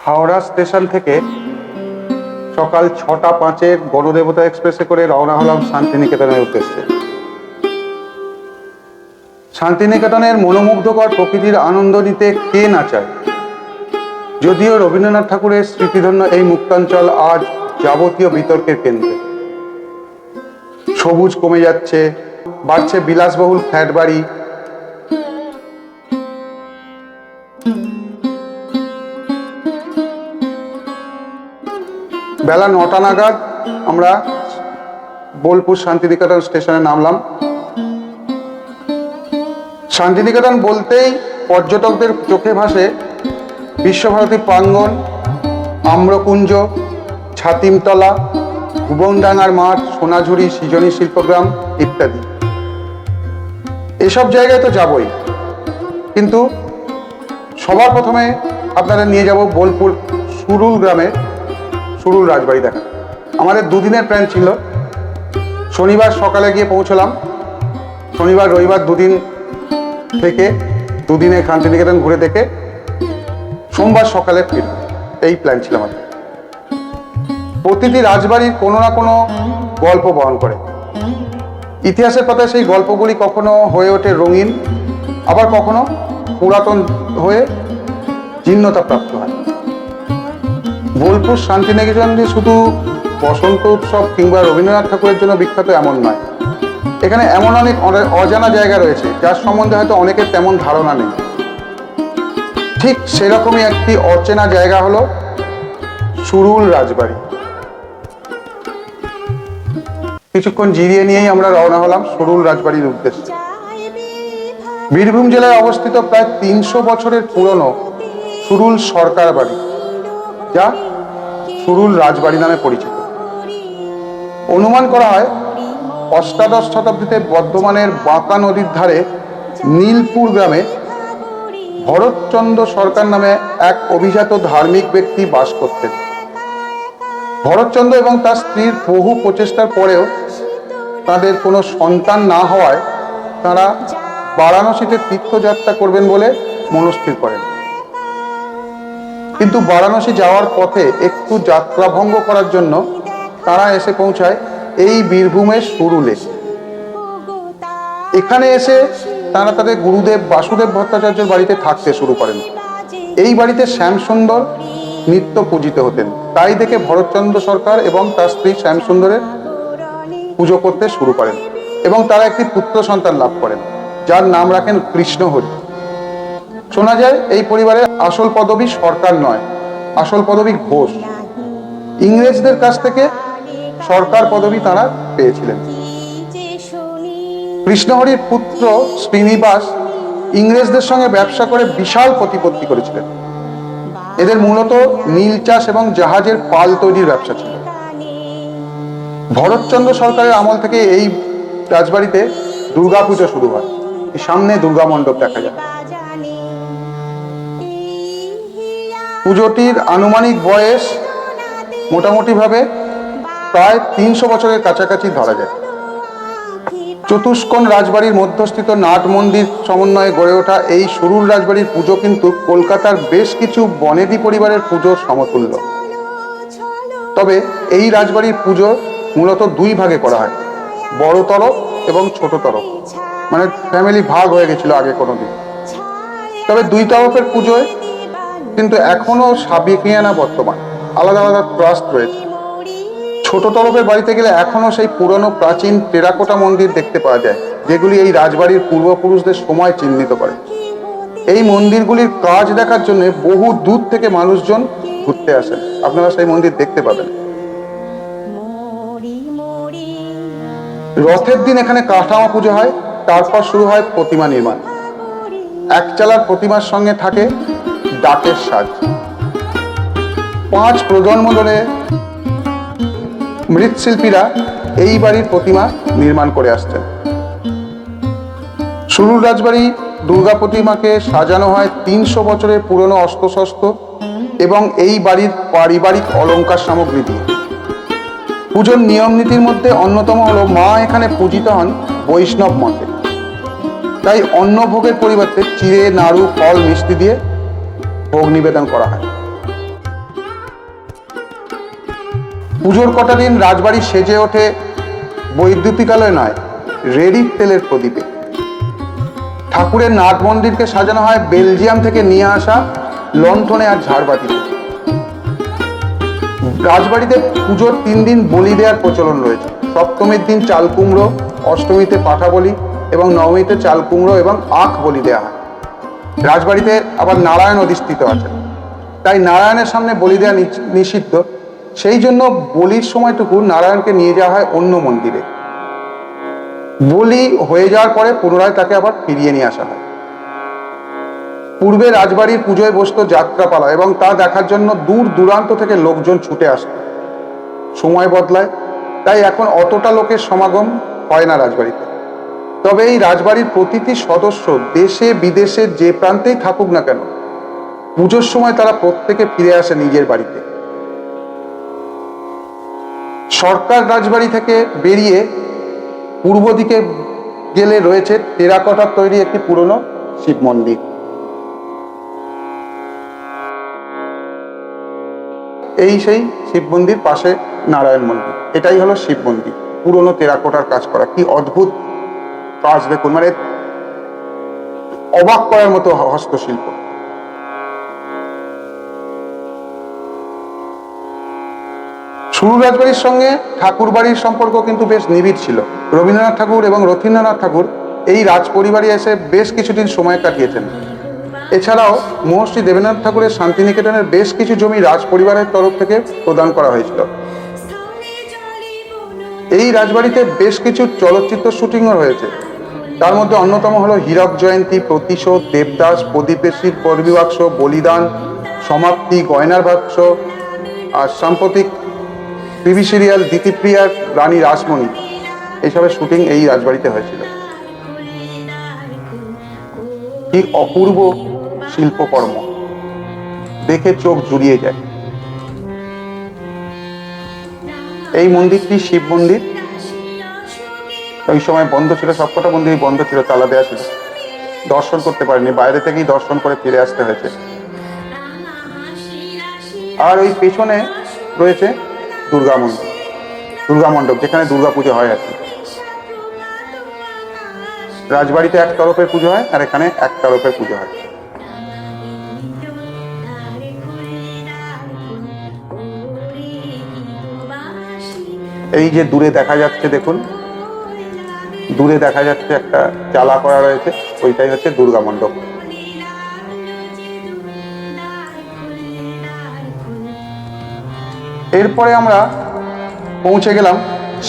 Howrah station থেকে সকাল 6:05 গণদেবতা এক্সপ্রেসে করে রওনা হলাম শান্তিনিকেতনের উদ্দেশ্যে। শান্তিনিকেতনের মনোমুগ্ধকর প্রকৃতির আনন্দ নিতে কে না চায়। যদিও রবীন্দ্রনাথ ঠাকুরের স্মৃতিধন্য এই মুক্তাঞ্চল আজ যাবতীয় বিতর্কের কেন্দ্রে। সবুজ কমে যাচ্ছে, বাড়ছে বিলাসবহুল ফ্ল্যাট বাড়ি, বেলা 9টা নাগাদ আমরা বোলপুর শান্তিনিকেতন স্টেশনে নামলাম। শান্তিনিকেতন বলতেই পর্যটকদের চোখে ভাসে বিশ্বভারতী প্রাঙ্গণ, আম্রকুঞ্জ, ছাতিমতলা, ভুবনডাঙ্গার মাঠ, সোনাঝুরি, সৃজনী শিল্পগ্রাম ইত্যাদি। এসব জায়গায় তো যাবই, কিন্তু সবার প্রথমে আপনারা নিয়ে যাব বোলপুর সুরুল গ্রামে সুরুল রাজবাড়ি দেখা। আমাদের দুদিনের প্ল্যান ছিল। শনিবার সকালে গিয়ে পৌঁছলাম, শনিবার রবিবার দুদিন থেকে দুদিনে শান্তিনিকেতন ঘুরে দেখে সোমবার সকালে ফিরব, এই প্ল্যান ছিল আমাদের। প্রতিটি রাজবাড়ির কোনো না কোনো গল্প বহন করে। ইতিহাসের পাতায় সেই গল্পগুলি কখনো হয়ে ওঠে রঙিন, আবার কখনো পুরাতন হয়ে জীর্ণতা প্রাপ্ত হয়। বোলপুর শান্তিনিকেতন শুধু বসন্ত উৎসব কিংবা রবীন্দ্রনাথ ঠাকুরের জন্য বিখ্যাত এমন নয়। এখানে এমন অনেক অজানা জায়গা রয়েছে যার সম্বন্ধে হয়তো অনেকের তেমন ধারণা নেই। ঠিক সেরকমই একটি অচেনা জায়গা হলো সুরুল রাজবাড়ি। কিছুক্ষণ জিরিয়ে নিয়েই আমরা রওনা হলাম সুরুল রাজবাড়ির উদ্দেশ্যে। বীরভূম জেলায় অবস্থিত প্রায় 300 বছরের পুরনো সুরুল সরকার বাড়ি, যা সুরুল রাজবাড়ি নামে পরিচিত। অনুমান করা হয় অষ্টাদশ শতাব্দীতে বর্ধমানের বাঁকা নদীর ধারে নীলপুর গ্রামে ভরতচন্দ্র সরকার নামে এক অভিজাত ধার্মিক ব্যক্তি বাস করতেন। ভরতচন্দ্র এবং তার স্ত্রীর বহু প্রচেষ্টার পরেও তাদের কোনো সন্তান না হওয়ায় তারা বারাণসীতে তীর্থযাত্রা করবেন বলে মনস্থির করেন। কিন্তু বারাণসী যাওয়ার পথে একটু যাত্রা ভঙ্গ করার জন্য তারা এসে পৌঁছায় এই বীরভূমের সুরুলে। এখানে এসে তারা তাদের গুরুদেব বাসুদেব ভট্টাচার্যের বাড়িতে থাকতে শুরু করেন। এই বাড়িতে শ্যামসুন্দর নিত্য পূজিত হতেন, তাই দেখে ভরতচন্দ্র সরকার এবং তার স্ত্রী শ্যামসুন্দরের পুজো করতে শুরু করেন এবং তারা একটি পুত্র সন্তান লাভ করেন, যার নাম রাখেন কৃষ্ণহরি। শোনা যায় এই পরিবারের আসল পদবী সরকার নয়, আসল পদবী ঘোষ। ইংরেজদের কাছ থেকে সরকার পদবী তারা পেয়েছিলেন। কৃষ্ণহরির পুত্র শ্রীনিবাস ইংরেজদের সঙ্গে ব্যবসা করে বিশাল প্রতিপত্তি করেছিলেন। এদের মূলত নীল চাষ এবং জাহাজের পাল তৈরির ব্যবসা ছিল। ভরতচন্দ্র সরকারের আমল থেকে এই রাজবাড়িতে দুর্গাপুজো শুরু হয়। সামনে দুর্গা মণ্ডপ দেখা যায়। পুজোটির আনুমানিক বয়স মোটামুটি ভাবে প্রায় 300 বছরের কাছাকাছি ধরা যায়। চতুষ্কোণ রাজবাড়ির মধ্যস্থিত নাট মন্দির সমন্বয়ে গড়ে ওঠা এই সুরুল রাজবাড়ির পুজো কিন্তু কলকাতার বেশ কিছু বনেদি পরিবারের পুজোর সমতুল্য। তবে এই রাজবাড়ির পুজো মূলত দুই ভাগে করা হয়, বড় তরফ এবং ছোট তরফ। মানে ফ্যামিলি ভাগ হয়ে গেছিল আগে কোনোদিন। তবে দুই তরফের পুজোয় কিন্তু এখনো সাবেকিয়ানা বর্তমান, আলাদা আলাদা ট্রাস্ট রয়েছে। ছোট তরফের বাড়িতে গেলে এখনো সেই পুরনো প্রাচীন টেরাকোটা মন্দির দেখতে পাওয়া যায়, যেগুলি এই রাজবাড়ির পূর্বপুরুষদের সময় চিহ্নিত করে। এই মন্দিরগুলির কাজ দেখার জন্য বহু দূর থেকে মানুষজন ঘুরতে আসেন। আপনারা সেই মন্দির দেখতে পাবেন। রথের দিন এখানে কাঠামো পুজো হয়, তারপর শুরু হয় প্রতিমা নির্মাণ। একচালার প্রতিমার সঙ্গে থাকে ডাকের সাজ। 5 প্রজন্ম ধরে মৃৎশিল্পীরা এই বাড়ির প্রতিমা নির্মাণ করে আসছেন। সুরুল রাজবাড়ি দুর্গা প্রতিমাকে সাজানো হয় 300 বছরের পুরনো অস্ত্রশস্ত্র এবং এই বাড়ির পারিবারিক অলংকার সামগ্রী দিয়ে। পুজোর নিয়ম নীতির মধ্যে অন্যতম হলো মা এখানে পূজিত হন বৈষ্ণব মতে, তাই অন্ন ভোগের পরিবর্তে চিড়ে, নাড়ু, ফল, মিষ্টি দিয়ে ভোগ নিবেদন করা হয়। পুজোর কটা দিন রাজবাড়ি সেজে ওঠে বৈদ্যুতিকালয় নয়, রেডির তেলের প্রদীপে। ঠাকুরের নাট মন্দিরকে সাজানো হয় বেলজিয়াম থেকে নিয়ে আসা লণ্ঠনে আর ঝাড়বাতিতে। রাজবাড়িতে পুজোর 3 দিন বলি দেওয়ার প্রচলন রয়েছে। সপ্তমীর দিন চাল কুমড়ো, অষ্টমীতে পাঠা বলি এবং নবমীতে চাল কুমড়ো এবং আখ বলি দেওয়া হয়। রাজবাড়িতে আবার নারায়ণ অধিষ্ঠিত আছেন, তাই নারায়ণের সামনে বলি দেওয়া নিষিদ্ধ। সেই জন্য বলির সময়টুকু নারায়ণকে নিয়ে যাওয়া হয় অন্য মন্দিরে। বলি হয়ে যাওয়ার পরে পুনরায় তাকে আবার ফিরিয়ে নিয়ে আসা হয়। পূর্বে রাজবাড়ির পুজোয় বসত যাত্রাপালা এবং তা দেখার জন্য দূর দূরান্ত থেকে লোকজন ছুটে আসত। সময় বদলায়, তাই এখন অতটা লোকের সমাগম হয় না রাজবাড়িতে। তবে এই রাজবাড়ির প্রতিটি সদস্য দেশে বিদেশে যে প্রান্তেই থাকুক না কেন, পুজোর সময় তারা প্রত্যেকে ফিরে আসে নিজের বাড়িতে। সরকার রাজবাড়ি থেকে বেরিয়ে পূর্ব দিকে গেলে রয়েছে টেরাকোটার তৈরি একটি পুরনো শিব মন্দির। এই সেই শিব মন্দির, পাশে নারায়ণ মন্দির। এটাই হলো শিব মন্দির, পুরনো টেরাকোটার কাজ করা। কি অদ্ভুত কাজ দেখুন, মানে অবাক করার মতো হস্তশিল্প। শুরু রাজবাড়ির সঙ্গে ঠাকুর বাড়ির সম্পর্ক কিন্তু বেশ নিবিড় ছিল। রবীন্দ্রনাথ ঠাকুর এবং রথীন্দ্রনাথ ঠাকুর এই রাজ পরিবারে এসে বেশ কিছুদিন সময় কাটিয়েছেন। এছাড়াও মহর্ষি দেবেন্দ্রনাথ ঠাকুরের শান্তিনিকেতনের বেশ কিছু জমি রাজ পরিবারের তরফ থেকে প্রদান করা হয়েছিল। এই রাজবাড়িতে বেশ কিছু চলচ্চিত্র শুটিংও হয়েছে। তার মধ্যে অন্যতম হলো হীরক জয়ন্তী, প্রতিশোধ, দেবদাস, প্রদীপের পরবিবাক্স, বলিদান, সমাপ্তি, গয়নার বাক্স আর সাম্প্রতিক টিভি সিরিয়াল দিতিপ্রিয়ার রানী রাসমণি, এইসবের শুটিং এই রাজবাড়িতে হয়েছিল। কি অপূর্ব শিল্পকর্ম, দেখে চোখ জুড়িয়ে যায়। এই মন্দিরটি শিব মন্দির। ওই সময় বন্ধ ছিল, সবকটা মন্দিরই বন্ধ ছিল, তালা দেওয়া ছিল, দর্শন করতে পারেনি, বাইরে থেকেই দর্শন করে ফিরে আসতে হয়েছে। আর ওই পেছনে রয়েছে দুর্গা মন্দির, দুর্গা মণ্ডপ, যেখানে দুর্গা পুজো হয় আর কি। রাজবাড়িতে এক তরফের পুজো হয় আর এখানে এক তরফের পুজো হয়। এই যে দূরে দেখা যাচ্ছে, দেখুন দূরে দেখা যাচ্ছে একটা চালা করা রয়েছে, ওইটাই হচ্ছে দুর্গা মণ্ডপ। এরপরে আমরা পৌঁছে গেলাম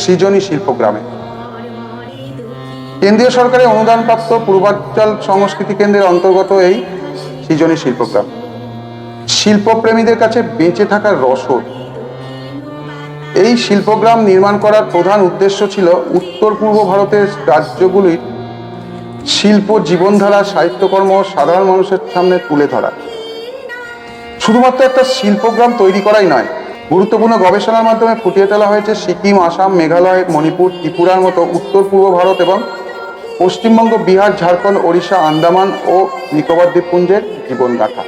সৃজনী শিল্পগ্রামে। কেন্দ্রীয় সরকারের অনুদানপ্রাপ্ত পূর্বাঞ্চল সংস্কৃতি কেন্দ্রের অন্তর্গত এই সৃজনী শিল্পগ্রাম শিল্পপ্রেমীদের কাছে বেঁচে থাকার রসদ। এই শিল্পগ্রাম নির্মাণ করার প্রধান উদ্দেশ্য ছিল উত্তর পূর্ব ভারতের রাজ্যগুলির শিল্প জীবনধারা, সাহিত্যকর্ম সাধারণ মানুষের সামনে তুলে ধরা। শুধুমাত্র একটা শিল্পগ্রাম তৈরি করাই নয়, গুরুত্বপূর্ণ গবেষণার মাধ্যমে ফুটিয়ে তোলা হয়েছে সিকিম, আসাম, মেঘালয়, মণিপুর, ত্রিপুরার মতো উত্তর পূর্ব ভারত এবং পশ্চিমবঙ্গ, বিহার, ঝাড়খণ্ড, ওড়িশা, আন্দামান ও নিকোবর দ্বীপপুঞ্জের জীবনগাথা।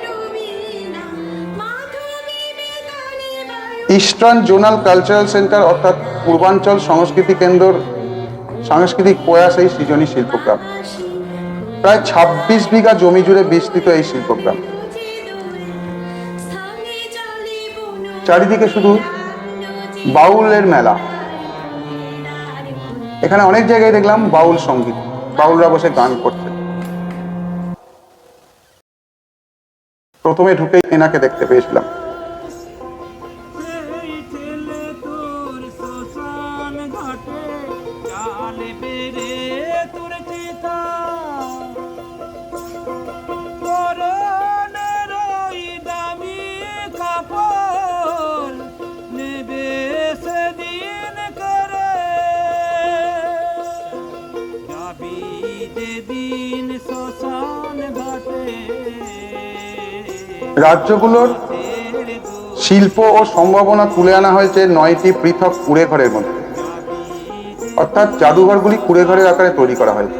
ইস্টার্ন জোনাল কালচারাল সেন্টার অর্থাৎ পূর্বাঞ্চল সংস্কৃতি কেন্দ্র সাংস্কৃতিক প্রয়াস এই সৃজনী শিল্পগ্রাম। প্রায় 26 বিঘা জমি জুড়ে বিস্তৃত এই শিল্পগ্রাম। চারিদিকে শুধু বাউলের মেলা। এখানে অনেক জায়গায় দেখলাম বাউল সঙ্গীত, বাউলরা বসে গান করছে। প্রথমে ঢুকেই এনাকে দেখতে পেয়েছিলাম। রাজ্যগুলোর শিল্প ও সম্ভাবনা তুলে আনা হয়েছে 9টি পৃথক কুঁড়ে ঘরের মধ্যে, অর্থাৎ জাদুঘরগুলি কুঁড়ে ঘরের আকারে তৈরি করা হয়েছে।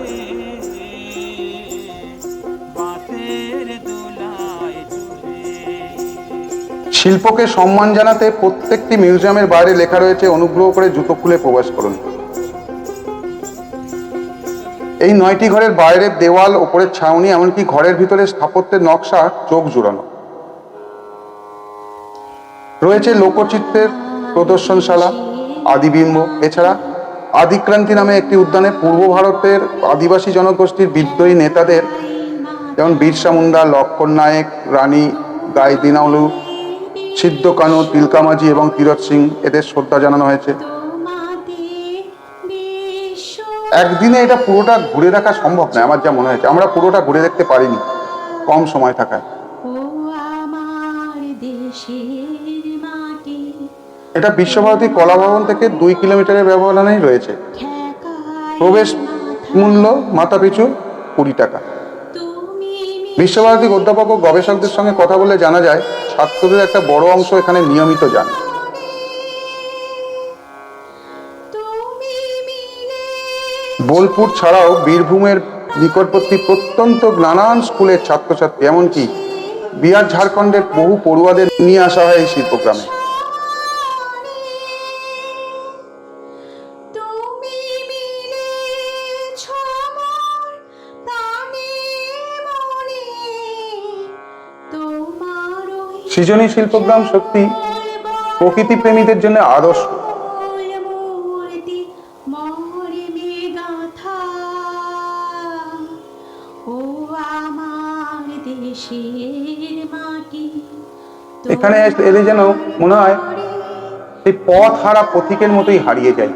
শিল্পকে সম্মান জানাতে প্রত্যেকটি মিউজিয়ামের বাইরে লেখা রয়েছে, অনুগ্রহ করে জুতো খুলে প্রবেশ করুন। এই 9টি ঘরের বাইরের দেওয়াল, ওপরের ছাউনি, এমনকি ঘরের ভিতরে স্থাপত্যের নকশা চোখ জুড়ানো। রয়েছে লোকচিত্রের প্রদর্শনশালা, আদিবিম্ব। এছাড়া আদিক্রান্তি নামে একটি উদ্যানে পূর্ব ভারতের আদিবাসী জনগোষ্ঠীর বিদ্রোহী নেতাদের, যেমন বিরসা মুন্ডা, লক্ষণ নায়েক, রানী গাইদিনালু, সিদ্ধ কানু, তিলকা মাঝি এবং তীরথ সিং, এদের শ্রদ্ধা জানানো হয়েছে। একদিনে এটা পুরোটা ঘুরে দেখা সম্ভব নয়, আমার যা মনে হয়েছে। আমরা পুরোটা ঘুরে দেখতে পারিনি কম সময় থাকায়। এটা বিশ্বভারতী কলা ভবন থেকে 2 কিলোমিটারের ব্যবধানেই রয়েছে। প্রবেশ মূল্য মাথাপিছু 20 টাকা। বিশ্বভারতীর অধ্যাপক ও গবেষকদের সঙ্গে কথা বলে জানা যায়, ছাত্রদের একটা বড় অংশ এখানে নিয়মিত যান। বোলপুর ছাড়াও বীরভূমের নিকটবর্তী প্রত্যন্ত নানান স্কুলের ছাত্রছাত্রী, এমনকি বিহার ঝাড়খণ্ডের বহু পড়ুয়াদের নিয়ে আসা হয় এই শিল্পগ্রামে। সৃজনী শিল্পগ্রাম সত্যি প্রকৃতি প্রেমীদের জন্য আদর্শ। এখানে এলে যেন মনে হয় সেই পথ হারা পথিকের মতোই হারিয়ে যায়।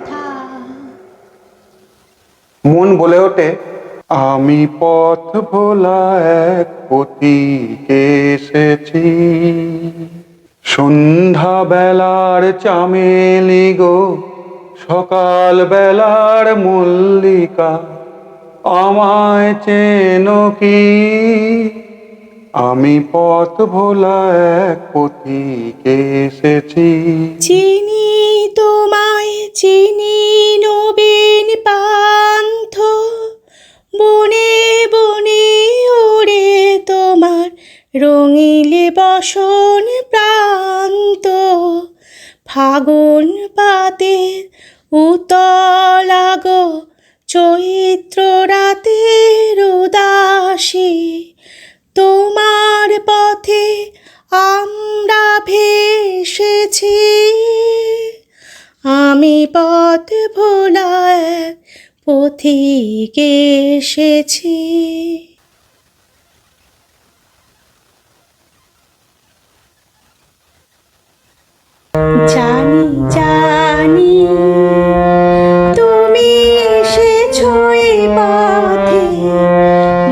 মন বলে ওঠে, আমি পথ ভোলা এক পথিকে এসেছি, সন্ধ্যা বেলার চামেলি গো, সকাল বেলার মল্লিকা, আমায় চেনো কি? আমি পথ ভোলা এক পথিকে এসেছি। চিনি তোমায় চিনি নবীন পান্থ, বনে বনে ওরে তোমার রঙিলে বসন প্রান্ত, ফাগুন পাতের উতলাগ চৈত্র রাতের উদাসী, তোমার পথে আমরা ভেসেছি, আমি পথ ভোলা এক পথিকে এসেছি। জানি জানি তুমি এসেছো এই পথে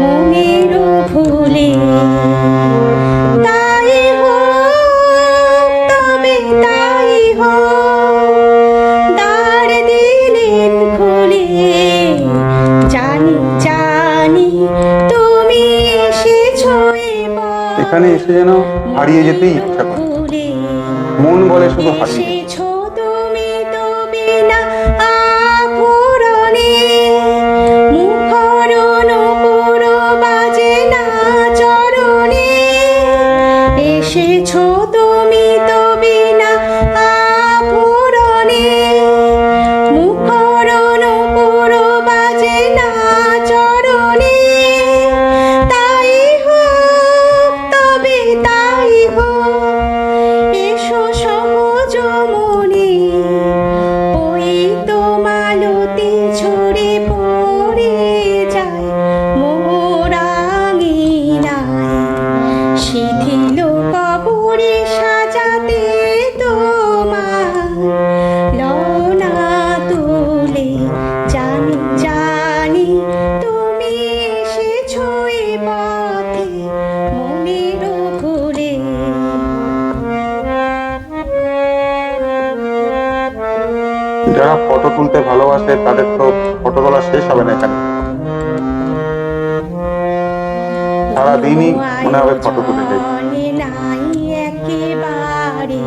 মনের ভুলে, তাই হোক তবে তাই হোক, দ্বার দিলেন খুলে। জানি জানি তুমি এসেছো এই পথে, এখানে এসে যেন হারিয়ে যেতেই ইচ্ছা করে। মন বলে শুধু হারিয়ে যেতে। তুমি তো বিনা আভরণে, মুখর নূপুর বাজে না চরণে, এসেছো তুমি তো বিনা আভরণে, মুখর নূপুর বাজে না চরণে, তাই হোক তবে তাই হোক, এসো সহজ মনে, ওই তো মালতী ঝরে পড়ে যায় মোর আঙিনায়, শিথিল কবরে সাজাতে তোমার লনা তুলে। জানি জানি তুমি এসেছো এ পথে মনের ভুলে। যারা ফটো তুলতে ভালোবাসে তাদের তো ফটো তোলা শেষ হবে না এখানে। সারাদিনই মনে হবে ফটো তুলে যাই। নাই একেবারে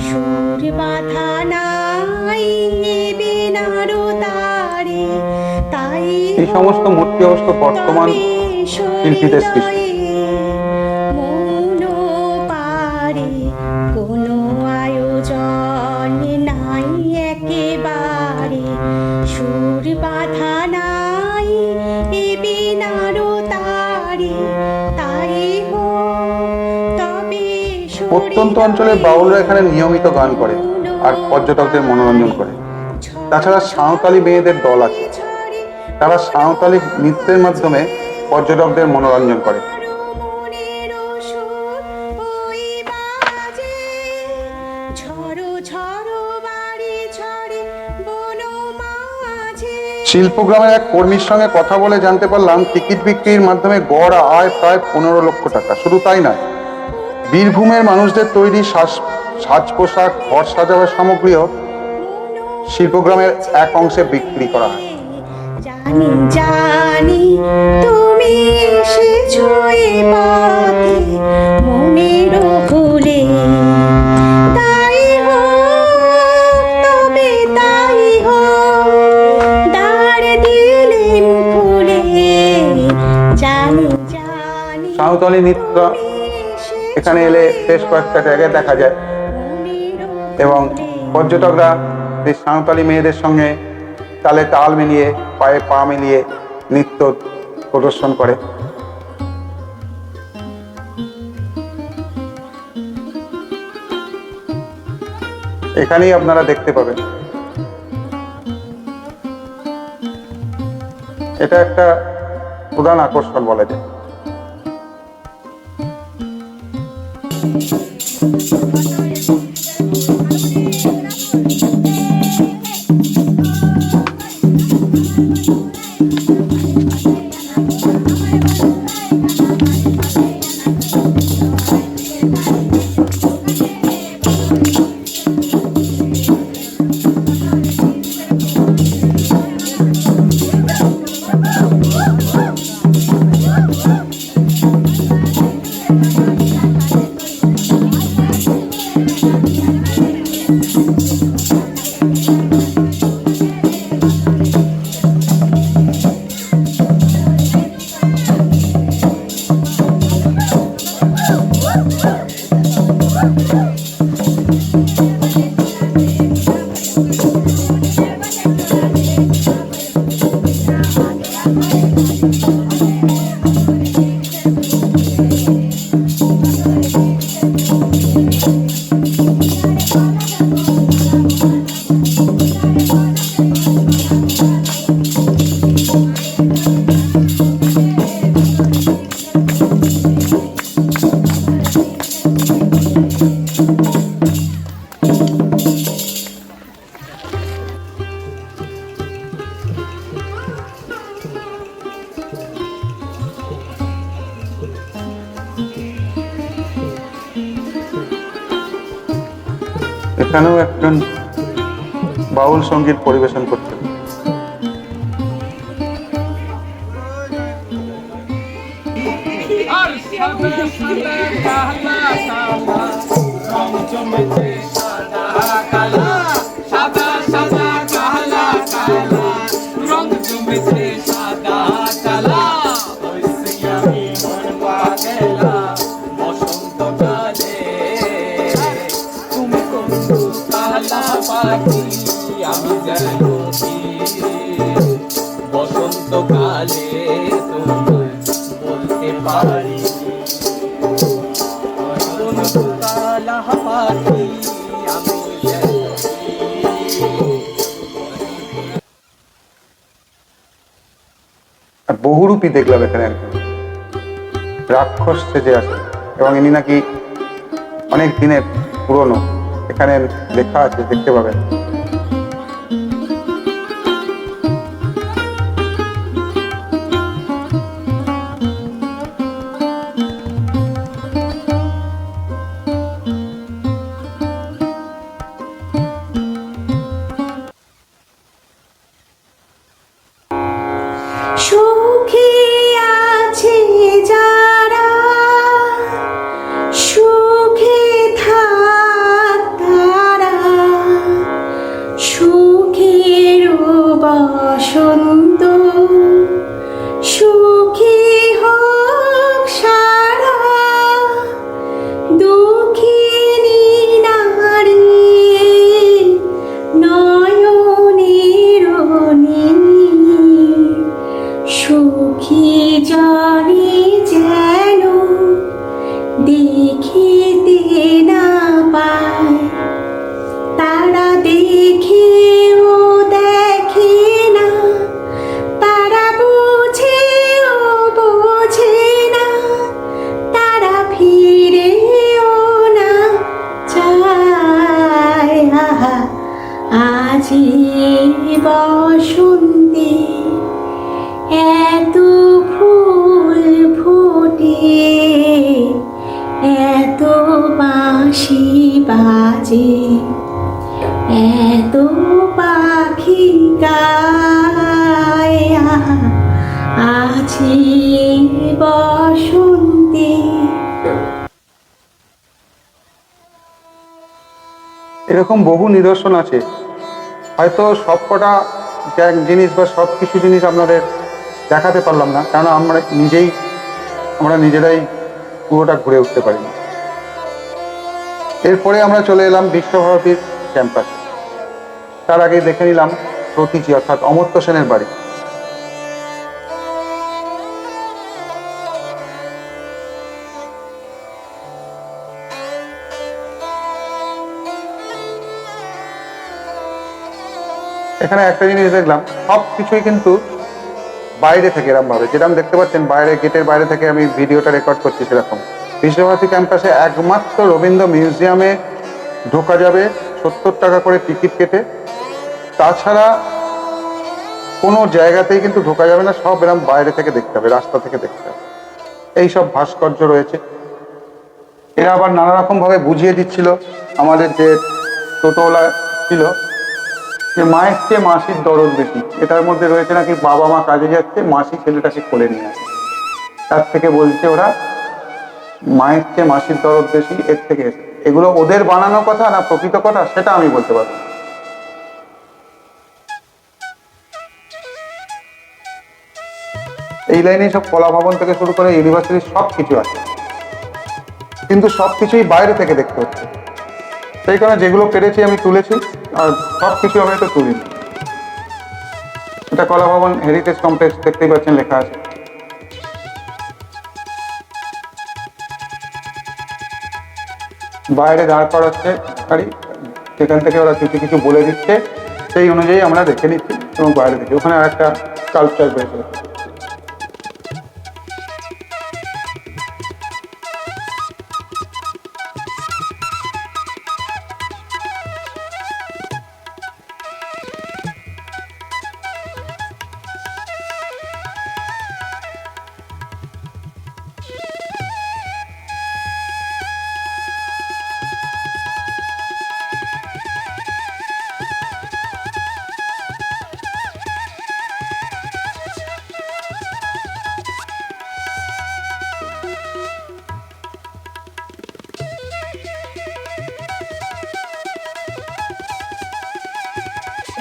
সুর বাঁধা নাই বিনারো তারে, তাই এই সমস্ত মূর্তি অবশ্য বর্তমান শিল্পীদের সৃষ্টি। মন পারে প্রত্যন্ত অঞ্চলের বাউলরা এখানে নিয়মিত গান করে আর পর্যটকদের মনোরঞ্জন করে। তাছাড়া সাঁওতালি মেয়েদের দল আছে, তারা সাঁওতালি নৃত্যের মাধ্যমে পর্যটকদের মনোরঞ্জন করে। শিল্পগ্রামের এক কর্মীর সঙ্গে কথা বলে জানতে পারলাম টিকিট বিক্রির মাধ্যমে গড় আয় প্রায় 15 লক্ষ টাকা। শুধু তাই নয়, বীরভূমের মানুষদের তৈরি সাজ পোশাক, ঘর সাজাবার সামগ্রীও শিল্পগ্রামের এক অংশে বিক্রি করা হয়। জানি জানি তুমি এসেছো এ পথে মনের ভুলে, তাই হোক তবে তাই হোক, দ্বার দিলেন খুলে। জানি জানি সাঁওতালি নৃত্য এখানে এলে বেশ কয়েকটা জায়গায় দেখা যায় এবং পর্যটকরা এই সাঁওতালি মেয়েদের সঙ্গে তালে তাল মিলিয়ে, পায়ে পা মিলিয়ে নৃত্য প্রদর্শন করে। এখানেই আপনারা দেখতে পাবেন। এটা একটা প্রধান আকর্ষণ বলা যায়। এখানেও একজন বাউল সঙ্গীত পরিবেশন করতেন। বসন্তকালে বলতে পারি বহুরূপী দেখলাম এখানে একজন রাক্ষস সেজে আছে এবং ইনি নাকি অনেক দিনের পুরনো। এখানে লেখা আছে, দেখতে পাবেন। সুখী আছে যারা, সুখে থাক তারা, সুখের বসন্ত সুখী হোক সারা। দুঃখিনী নারী নয়নের সুখী জানি যেন দেখিতে না যে এত পাখি গায় আছে বসন্তে। এরকম বহু নিদর্শন আছে, হয়তো সবকটা জিনিস বা সব কিছু জিনিস আপনাদের দেখাতে পারলাম না, কারণ আমরা নিজেরাই পুরোটা ঘুরে উঠতে পারিনি। এরপরে আমরা চলে এলাম বিশ্বভারতীর ক্যাম্পাসে। তার আগে দেখে নিলাম প্রতীচী অর্থাৎ অমর্ত্য সেনের বাড়ি। এখানে একটা জিনিস দেখলাম, সব কিছুই কিন্তু বাইরে থেকে এরকম ভাবে, যেরকম দেখতে পাচ্ছেন বাইরে গেটের বাইরে থেকে আমি ভিডিওটা রেকর্ড করছি, সেরকম বিশ্বভারতী ক্যাম্পাসে একমাত্র রবীন্দ্র মিউজিয়ামে ঢোকা যাবে 70 টাকা করে টিকিট কেটে। তাছাড়া কোনো জায়গাতেই কিন্তু ঢোকা যাবে না, সব এরকম বাইরে থেকে দেখতে হবে, রাস্তা থেকে দেখতে হবে। এইসব ভাস্কর্য রয়েছে। এরা আবার নানা রকম ভাবে বুঝিয়ে দিচ্ছিল আমাদের যে টোটোওয়ালা ছিল, যে মায়ের চেয়ে মাসির দরদ বেশি। এটার মধ্যে রয়েছে নাকি বাবা মা কাজে যাচ্ছে, মাসি ছেলেটাকে কোলে নিয়ে আসে, তার থেকে বলছে ওরা মায়ের চেয়ে মাসির দরদ বেশি, এর থেকে এসে। এগুলো ওদের বানানো কথা না প্রকৃত কথা সেটা আমি বলতে পারবো না। এই লাইনে সব কলা ভবন থেকে শুরু করে ইউনিভার্সিটির সব কিছু আছে, কিন্তু সব কিছুই বাইরে থেকে দেখতে হচ্ছে। সেই কারণে যেগুলো পেরেছি আমি তুলেছি, আর সব কিছু আমি তো তুলিনি। এটা কলা ভবন হেরিটেজ কমপ্লেক্স, দেখতেই পাচ্ছেন লেখা আছে। বাইরে দাঁড় করাচ্ছে গাড়ি, সেখান থেকে ওরা কিছু কিছু বলে দিচ্ছে, সেই অনুযায়ী আমরা দেখে নিচ্ছি এবং বাইরে দেখি। ওখানে আর একটা স্কাল্পচার রয়েছে।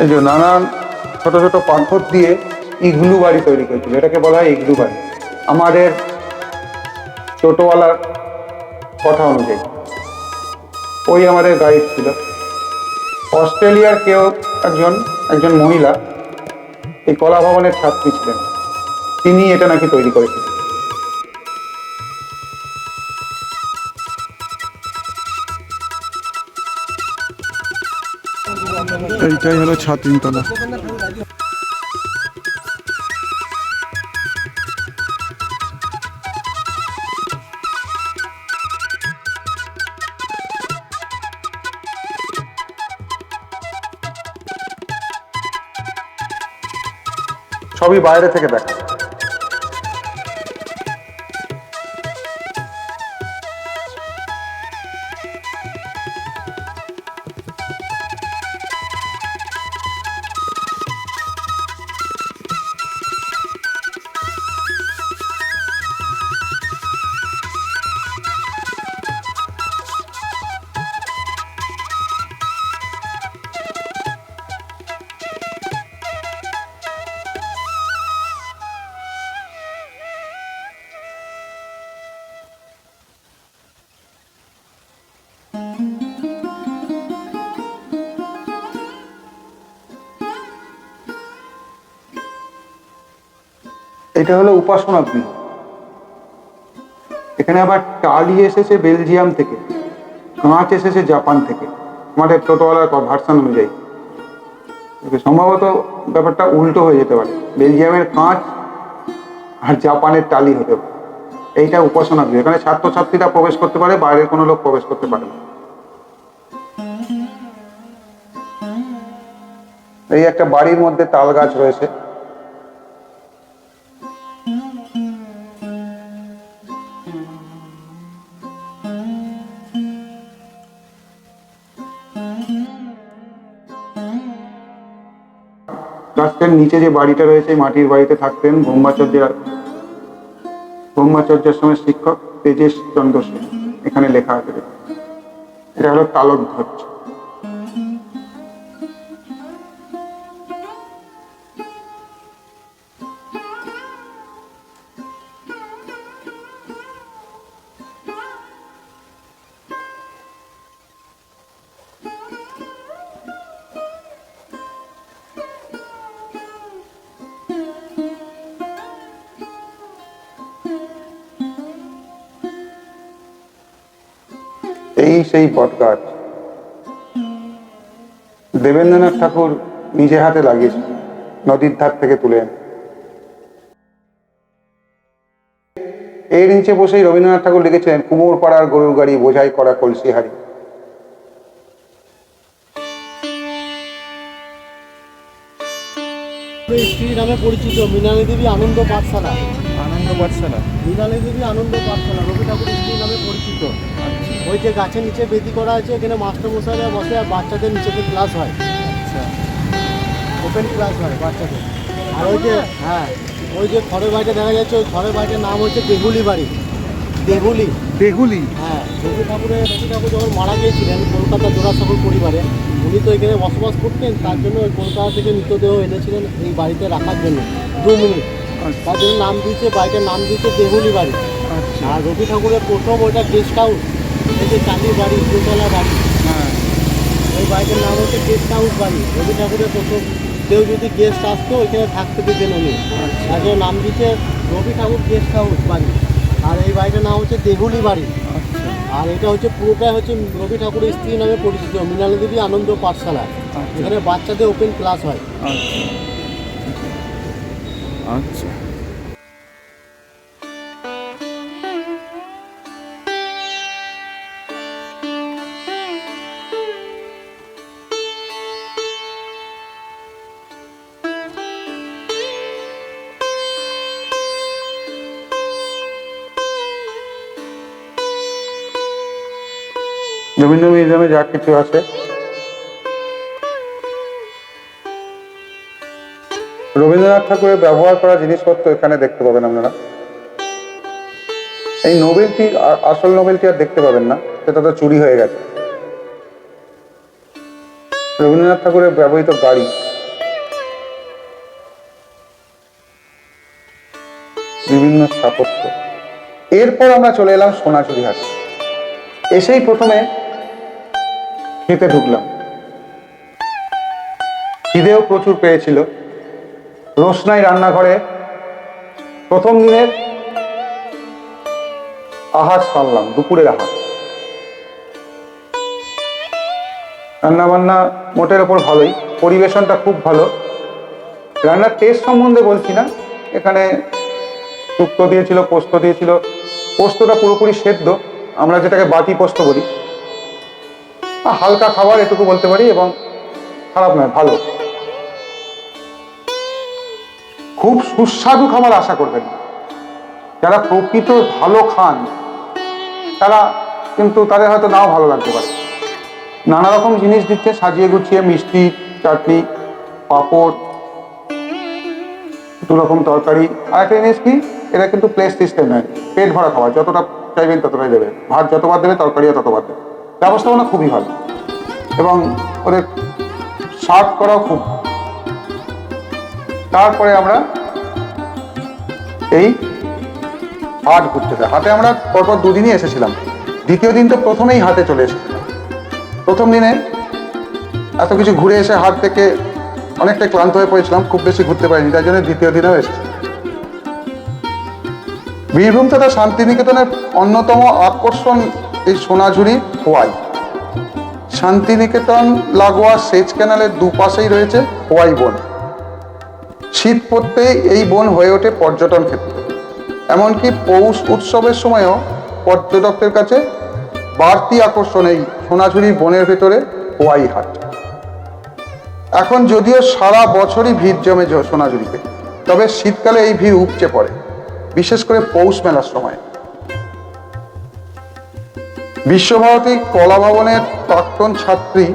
এই যে নানান ছোট ছোট পাথর দিয়ে ইগলু বাড়ি তৈরি করেছিল, এটাকে বলা হয় ইগলু বাড়ি। আমাদের টোটোওয়ালার কথা অনুযায়ী, ওই আমাদের গাইড ছিল। অস্ট্রেলিয়ার কেউ একজন মহিলা এই কলা ভবনের ছাত্রী ছিলেন, তিনি এটা নাকি তৈরি করেছিলেন। এইটাই হলো ৩ তলা। সবই বাইরে থেকে দেখা। এটা হলো উপাসনা গৃহ। এখানে আবার টালি এসেছে বেলজিয়াম থেকে, কাঁচ এসেছে জাপান থেকে, আমাদের টোটোওয়ালার ভার্সন অনুযায়ী। সম্ভবত ব্যাপারটা উল্টো হয়ে যেতে পারে, বেলজিয়ামের কাঁচ আর জাপানের টালি হতে পারে। এইটা উপাসনা গৃহ, এখানে ছাত্রছাত্রীরা প্রবেশ করতে পারে, বাইরের কোনো লোক প্রবেশ করতে পারে না। এই একটা বাড়ির মধ্যে তাল গাছ রয়েছে। গাছটার নিচে যে বাড়িটা রয়েছে মাটির বাড়িতে থাকতেন ব্রহ্মচর্যের সময় শিক্ষক তেজেশ চন্দ্র সেন। এখানে লেখা আছে, এটা হলো তালধ্বজ। এই সেই বটগাছ দেবেন্দ্রনাথ ঠাকুর নিজে হাতে লাগিয়েছেন, নদীর ধার থেকে তুলে এনে। এর নিচে বসেই রবীন্দ্রনাথ ঠাকুর লিখেছিলেন, কুমোর পাড়ার গরুর গাড়ি বোঝাই করা কলসি হাড়ি। স্ত্রী নামে পরিচিত মৃণালী দেবী আনন্দ পাঠশালা। আনন্দ পাঠশালা। মৃণালী দেবী আনন্দ পাঠশালা রবি ঠাকুর স্ত্রী নামে পরিচিত। ওই যে গাছের নিচে বেদি করা আছে, এখানে মাস্টারমশাইরা বসে আর বাচ্চাদের নিচেতে ক্লাস হয়। আচ্ছা, ওপেন ক্লাস হয় বাচ্চাদের। আর ওই যে ওই যে ঘরের বাড়িটা দেখা যাচ্ছে, ওই ঘরের বাড়িটার নাম হচ্ছে দেহুলি বাড়ি। দেহুলি। বেগুলি। রবি ঠাকুর যখন মারা গিয়েছিলেন কলকাতা জোড়াসাঁকোর পরিবারে, উনি তো এখানে বসবাস করতেন, তার জন্য ওই কলকাতা থেকে মৃতদেহ এনেছিলেন এই বাড়িতে রাখার জন্য 2 মিনিট। তার জন্য নাম দিয়েছে, বাড়িটার নাম দিয়েছে দেহুলি বাড়ি। আচ্ছা। আর রবি ঠাকুরের প্রথম ওইটা গেস্ট হাউস, এই যে চাঁদির বাড়ি, দোতলা বাড়ি, হ্যাঁ, ওই বাড়িটার নাম হচ্ছে গেস্ট হাউস বাড়ি। রবি ঠাকুরের প্রথম কেউ যদি গেস্ট আসতো ওইখানে থাকতে দিতেন উনি, তার জন্য নাম দিয়েছে রবি ঠাকুর গেস্ট হাউস বাড়ি। আর এই বাড়িটার নাম হচ্ছে দেহুলি বাড়ি। আচ্ছা, আর এটা হচ্ছে পুরোটাই হচ্ছে রবি ঠাকুরের স্ত্রী নামে পরিচিত মৃণালী দেবী আনন্দ পাঠশালা। এখানে বাচ্চাদের ওপেন ক্লাস হয়। আচ্ছা, আচ্ছা। রবীন্দ্র মিউজিয়ামে যা কিছু আছে, রবীন্দ্রনাথ ঠাকুরের ব্যবহার করা জিনিসপত্র এখানে দেখতে পাবেন আপনারা। এই নোবেলটি, আসল নোবেলটি আর দেখতে পাবেন না, সেটা তো চুরি হয়ে গেছে। রবীন্দ্রনাথ ঠাকুরের ব্যবহৃত গাড়ি, বিভিন্ন স্থাপত্য। এরপর আমরা চলে এলাম সোনাঝুরি হাটে। এসেই প্রথমে খেতে ঢুকলাম, খিদেও প্রচুর পেয়েছিল। রোশনাই রান্নাঘরে প্রথম দিনের আহার সারলাম, দুপুরের আহার। রান্না বান্না মোটের ওপর ভালোই, পরিবেশনটা খুব ভালো। রান্নার টেস্ট সম্বন্ধে বলছি না, এখানে শুক্তো দিয়েছিল, পোস্ত দিয়েছিল। পোস্তটা পুরোপুরি সেদ্ধ, আমরা যেটাকে বাটি পোস্ত বলি। হালকা খাবার এটুকু বলতে পারি, এবং খারাপ নয়, ভালো। খুব সুস্বাদু খাবার আশা করবেন না। যারা প্রকৃত ভালো খান তারা কিন্তু, তাদের হয়তো নাও ভালো লাগতে পারে। নানা রকম জিনিস দিচ্ছে সাজিয়ে গুছিয়ে, মিষ্টি, চাটনি, পাঁপড়, 2 রকম তরকারি। আর একটা জিনিস কি, এটা কিন্তু প্লেট সিস্টেম নয়, পেট ভরা খাবার, যতটা চাইবেন ততটাই দেবে। ভাত যতবার দেবে, তরকারিও ততবার দেবে। ব্যবস্থাপনা খুবই ভালো, এবং ওদের সার্ভ করাও খুব। তারপরে আমরা এই হাট ঘুরতে যাই। হাটে আমরা পরপর 2 দিনই এসেছিলাম। দ্বিতীয় দিন তো প্রথমেই হাটে চলে এসেছিলাম। প্রথম দিনে এত কিছু ঘুরে এসে হাট থেকে অনেকটা ক্লান্ত হয়ে পড়েছিলাম, খুব বেশি ঘুরতে পারিনি, তাই জন্য দ্বিতীয় দিনেও এসেছি। বীরভূম তথা শান্তিনিকেতনের অন্যতম আকর্ষণ এই সোনাঝুরি খোয়াই। শান্তিনিকেতন লাগোয়া সেচ ক্যানেলের দুপাশেই রয়েছে খোয়াই বন। শীত পড়তেই এই বন হয়ে ওঠে পর্যটন ক্ষেত্র। এমনকি পৌষ উৎসবের সময়ও পর্যটকদের কাছে বাড়তি আকর্ষণ এই সোনাঝুরি বনের ভেতরে খোয়াই হাট। এখন যদিও সারা বছরই ভিড় জমে সোনাঝুরিতে, তবে শীতকালে এই ভিড় উপচে পড়ে, বিশেষ করে পৌষ মেলার সময়। বিশ্বভারতী কলা ভবনের প্রাক্তন ছাত্রী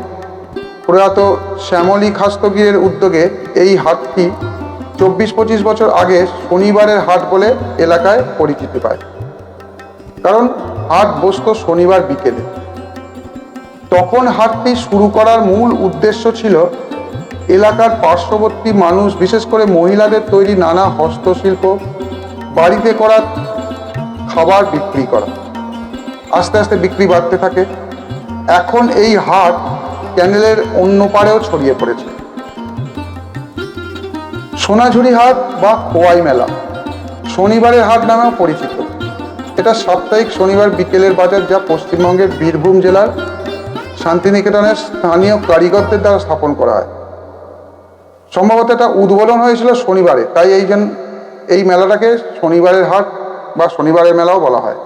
প্রয়াত শ্যামলী খাস্তগিরের উদ্যোগে এই হাটটি 24-25 বছর আগে শনিবারের হাট বলে এলাকায় পরিচিতি পায়, কারণ হাট বসতো শনিবার বিকেলে। তখন হাটটি শুরু করার মূল উদ্দেশ্য ছিল এলাকার পার্শ্ববর্তী মানুষ, বিশেষ করে মহিলাদের তৈরি নানা হস্তশিল্প, বাড়িতে করা খাবার বিক্রি করা। আস্তে আস্তে বিক্রি বাড়তে থাকে। এখন এই হাট ক্যানেলের অন্য পাড়েও ছড়িয়ে পড়েছে। সোনাঝুরি হাট বা খোয়াই মেলা শনিবারের হাট নামেও পরিচিত। এটা সাপ্তাহিক শনিবার বিকেলের বাজার, যা পশ্চিমবঙ্গের বীরভূম জেলার শান্তিনিকেতনের স্থানীয় কারিগরদের দ্বারা স্থাপন করা হয়। সম্ভবত এটা উদ্বোধন হয়েছিল শনিবারে, তাই এই মেলাটাকে শনিবারের হাট বা শনিবারের মেলাও বলা হয়।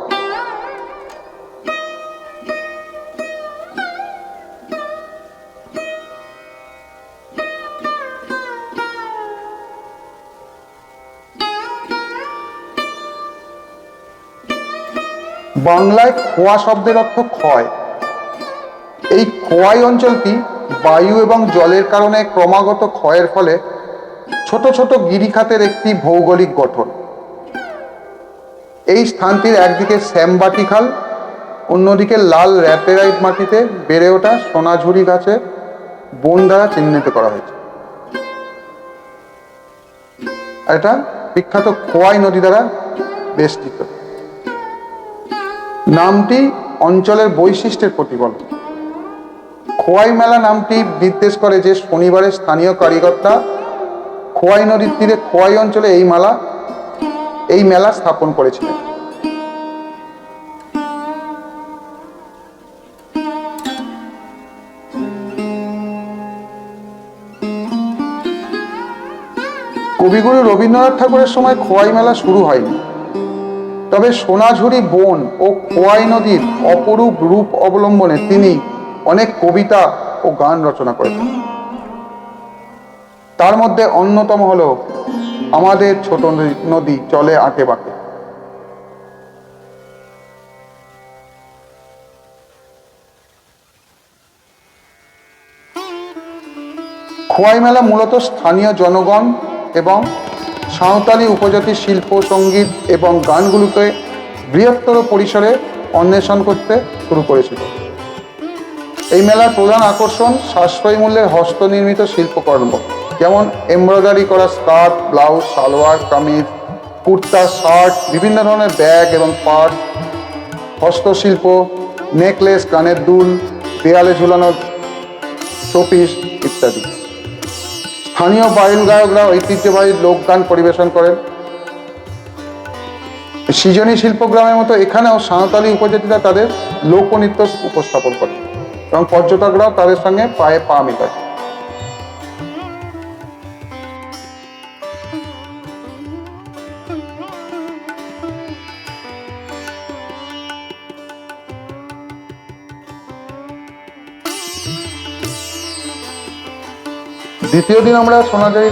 বাংলায় খোয়া শব্দের অর্থ ক্ষয়। এই খোয়াই অঞ্চলটি বায়ু এবং জলের কারণে ক্রমাগত ক্ষয়ের ফলে ছোট ছোট গিরিখাতের একটি ভৌগোলিক গঠন। এই স্থানটির একদিকে শ্যামবাটি খাল, অন্যদিকে লাল ল্যাটেরাইট মাটিতে বেড়ে ওঠা সোনাঝুরি গাছের বন দ্বারা চিহ্নিত করা হয়েছে। এটা বিখ্যাত খোয়াই নদী দ্বারা বেষ্টিত। নামটি অঞ্চলের বৈশিষ্ট্যের প্রতিফলন। খোয়াই মেলা নামটি নির্দেশ করে যে শনিবারে স্থানীয় কারিগররা খোয়াই নদীর তীরে খোয়াই অঞ্চলে এই মেলা স্থাপন করেছিলেন। কবিগুরু রবীন্দ্রনাথ ঠাকুরের সময় খোয়াই মেলা শুরু হয়নি, তবে সোনাঝুরি বন ও খোয়াই নদীর অপরূপ রূপ অবলম্বনে তিনি অনেক কবিতা ও গান রচনা করেছেন। তার মধ্যে অন্যতম হল আমাদের ছোট নদী চলে আঁকে বাঁকে। খোয়াই মেলা মূলত স্থানীয় জনগণ এবং সাঁওতালি উপজাতির শিল্প, সঙ্গীত এবং গানগুলোকে বৃহত্তর পরিসরে অন্বেষণ করতে শুরু করেছিল। এই মেলার প্রধান আকর্ষণ সাশ্রয়ী মূল্যের হস্তনির্মিত শিল্পকর্ম, যেমন এমব্রয়ডারি করা skirt, blouse, salwar kameez, kurta, shirt, বিভিন্ন ধরনের ব্যাগ এবং পার্স, হস্তশিল্প, নেকলেস, কানের দুল, দেয়ালে ঝুলানো শোপিস ইত্যাদি। স্থানীয় বাউল গায়করা ঐতিহ্যবাহী লোকগান পরিবেশন করেন। সৃজনী শিল্পগ্রামের মতো এখানেও সাঁওতালি উপজাতিরা তাদের লোকনৃত্য উপস্থাপন করে এবং পর্যটকরাও তাদের সঙ্গে পায়ে পা মেলায়। দ্বিতীয় দিন আমরা সোনাঝুরি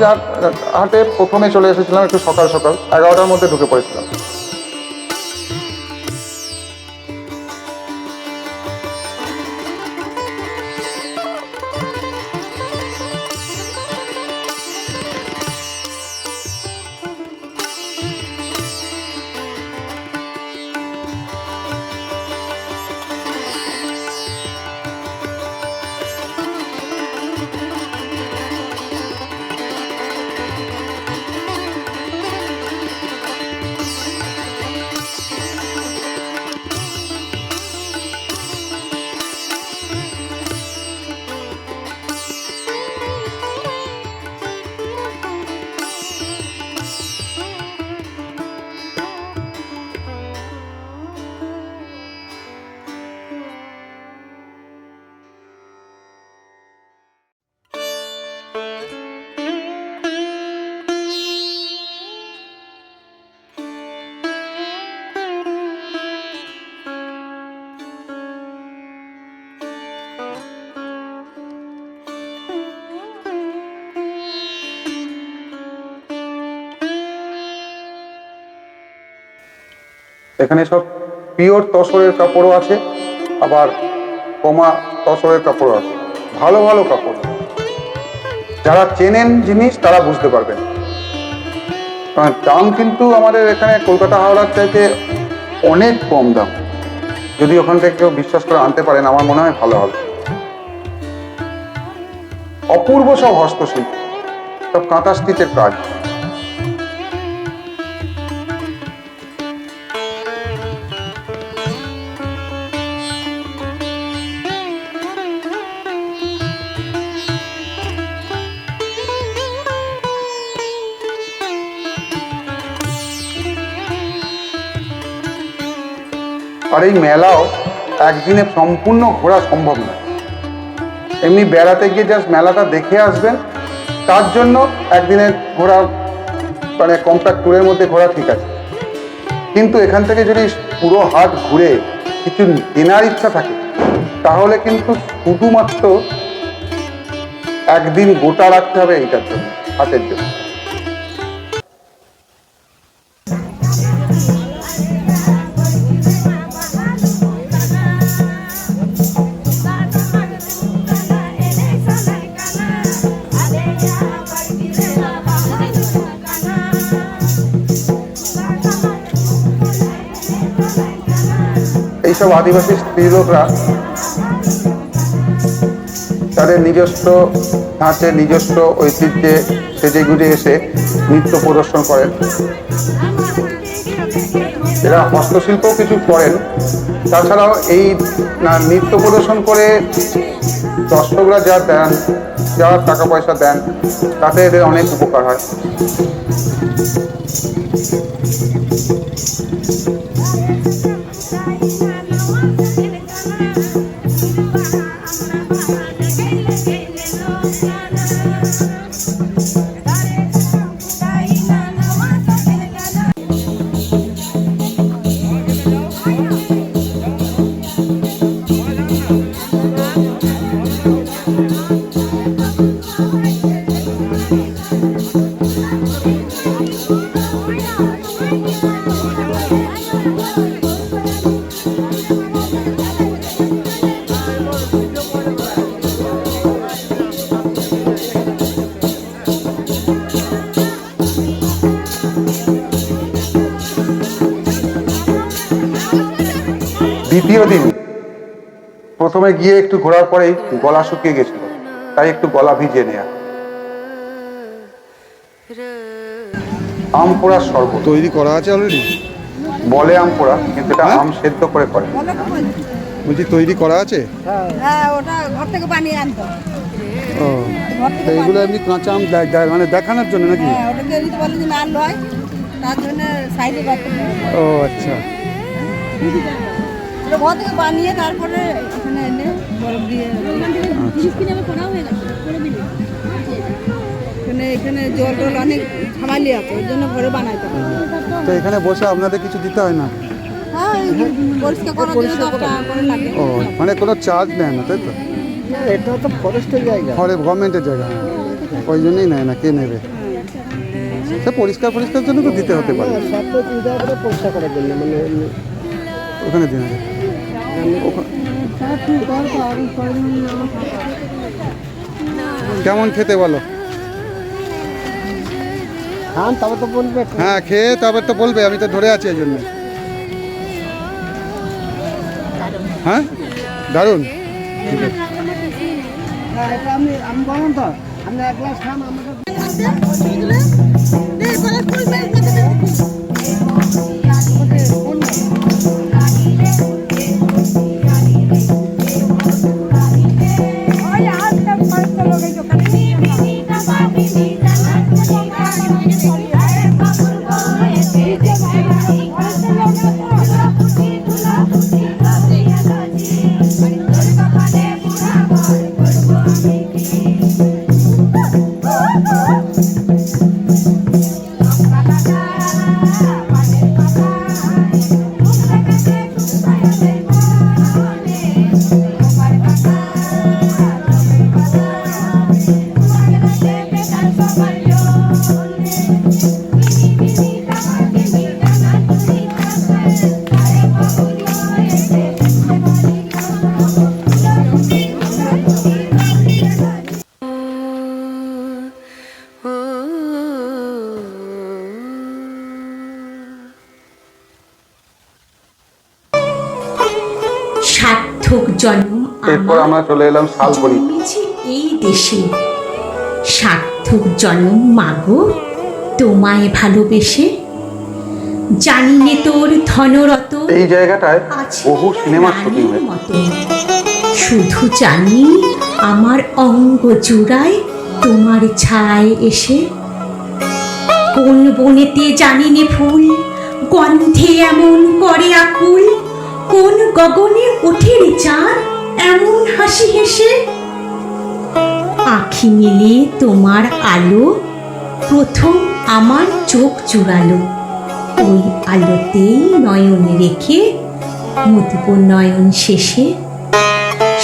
হাটে প্রথমে চলে এসেছিলাম একটু সকাল সকাল, 11টার মধ্যে ঢুকে পড়েছিলাম। এখানে সব পিওর তসরের কাপড়ও আছে, আবার কমা তসরের কাপড়ও আছে। ভালো ভালো কাপড়। যারা চেনেন জিনিস তারা বুঝতে পারবেন। কারণ দাম কিন্তু আমাদের এখানে কলকাতা হাওড়ার চাইতে অনেক কম দাম। যদি ওখান থেকে কেউ বিশ্বাস করে আনতে পারেন আমার মনে হয় ভালো হবে। অপূর্ব সব হস্তশিল্প, সব কাঁথা স্টিচের কাজ। আর এই মেলাও একদিনে সম্পূর্ণ ঘোরা সম্ভব নয়। এমনি বেড়াতে গিয়ে জাস্ট মেলাটা দেখে আসবেন, তার জন্য একদিনের ঘোরা মানে কম্প্যাক্ট ট্যুরের মধ্যে ঘোরা ঠিক আছে। কিন্তু এখান থেকে যদি পুরো হাট ঘুরে কিছু কেনার ইচ্ছা থাকে তাহলে কিন্তু শুধুমাত্র একদিন গোটা রাখতে হবে এইটার জন্য, হাটের জন্য। এইসব আদিবাসী স্ত্রীলোকরা তাদের নিজস্ব ধাঁচে নিজস্ব ঐতিহ্যে সেজে গুজে এসে নৃত্য প্রদর্শন করেন। এরা হস্তশিল্পও কিছু করেন। তাছাড়াও এই নৃত্য প্রদর্শন করে দর্শকরা যা দেন, যা টাকা পয়সা দেন, তাতে এদের অনেক উপকার হয়। দ্বিতীয় দিন প্রথমে গিয়ে একটু ঘোরার পরেই গলা শুকিয়ে গেছিল, তাই একটু গলা ভিজিয়ে নেয়া। আম পোড়ার শরবত তৈরি করা আছে অলরেডি? বলে আম পোড়া, কিন্তু এটা আম সেদ্ধ করে করে। বলছি তৈরি করা আছে? হ্যাঁ, ওটা ঘর থেকে বানিয়ে আনতো। ও, তো এগুলো এমনি কাঁচা আম মানে দেখানোর জন্য নাকি? হ্যাঁ, ওটাকে যদি বলে যে নাল হয় তার জন্য সাইডে করতে হবে। ও আচ্ছা, ওটা ঘর থেকে বানিয়ে তারপরে এখানে এনে বরফ দিয়ে এখানে জল টল অনেক সামালি আছে, ওই জন্য ঘরে বানাইতে হবে। তো এখানে বসে আপনাদের কিছু দিতে হয় না? হ্যাঁ, পরিষ্কার করার জন্য 10 টাকা করে লাগে। ও, মানে কোনো চার্জ নেয় না তাই তো? এটা তো ফরেস্টের জায়গা। গভর্নমেন্টের জায়গা, ওই জন্যই নেয় না, কে নেবে? সে পরিষ্কার জন্য তো দিতে হতে পারে। সব তো চিন্তা করে পরিষ্কার করার জন্য, মানে ওখানে দিন আগে। কেমন খেতে বলো? খান তবে তো বলবে। হ্যাঁ, খেয়ে তারপর তো বলবে, আমি তো ধরে আছি এই জন্য। হ্যাঁ, দারুণ। ঠিক আছে, আমি বলুন তো, আপনি এক গ্লাস খান আমাকে। সার্থক জন্ম এরপর আমার আমরা চলে এলাম শালবনি। জন্মেছে এই দেশে, সার্থক জন্ম মাগো তোমায় ভালোবেসে। জানি নে তোর ধনরত এই জায়গাটায় বহু সিনেমার শুটিং হয়েছে। মতো, শুধু জানি আমার অঙ্গ জুড়ায় তোমার ছায় এসে। কোন বনেতে জানি নে ফুল গন্ধে এমন করে আকুল, কোন গগনে ওঠে রে চাঁদ এমন হাসি হেসে। আখি মিলে তোমার আলো প্রথম আমার চোখ জুড়ালো, ওই আলোতেই নয়ন রেখে মুদব নয়ন শেষে।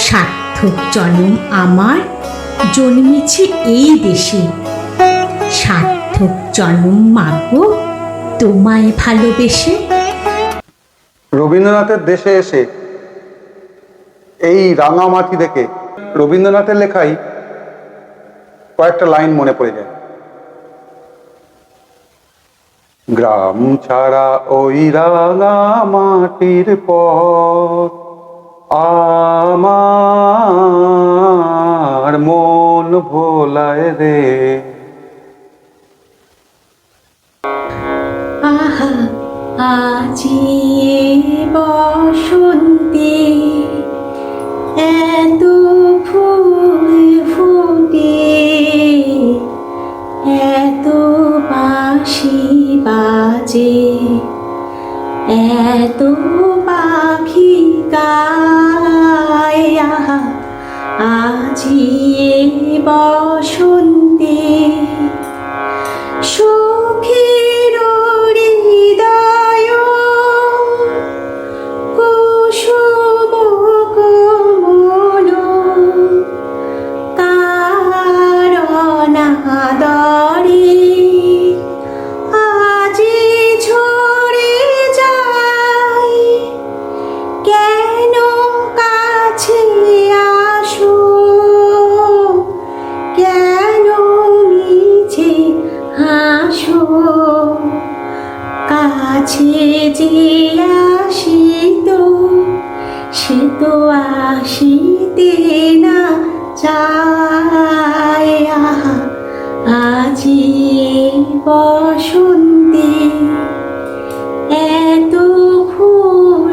সার্থক জন্ম আমার জন্মেছে এই দেশে, সার্থক জন্ম মাগো তোমায় ভালোবেসে। রবীন্দ্রনাথের দেশে এসে এই রাঙামাটি দেখে রবীন্দ্রনাথের লেখাই কয়েকটা লাইন মনে পড়ে যায়। গ্রাম ছাড়া ওই রাঙামাটির পথ আমার মন ভোলায় রে। আহা আজি বসন্তে এত ফুল ফুটে, এত বাঁশি বাজে, এত পাখি গায়। আহা আজি বসন্তে সুখের হৃদয় কুসুম কোমল কারণাদরে আজি ঝরে যায়। কেন কাছে আসো, কেন মিছে হাসো, কাছে যে আসিত সে তো আসিতে না চায়। আহা আজি বসন্তে এত ফুল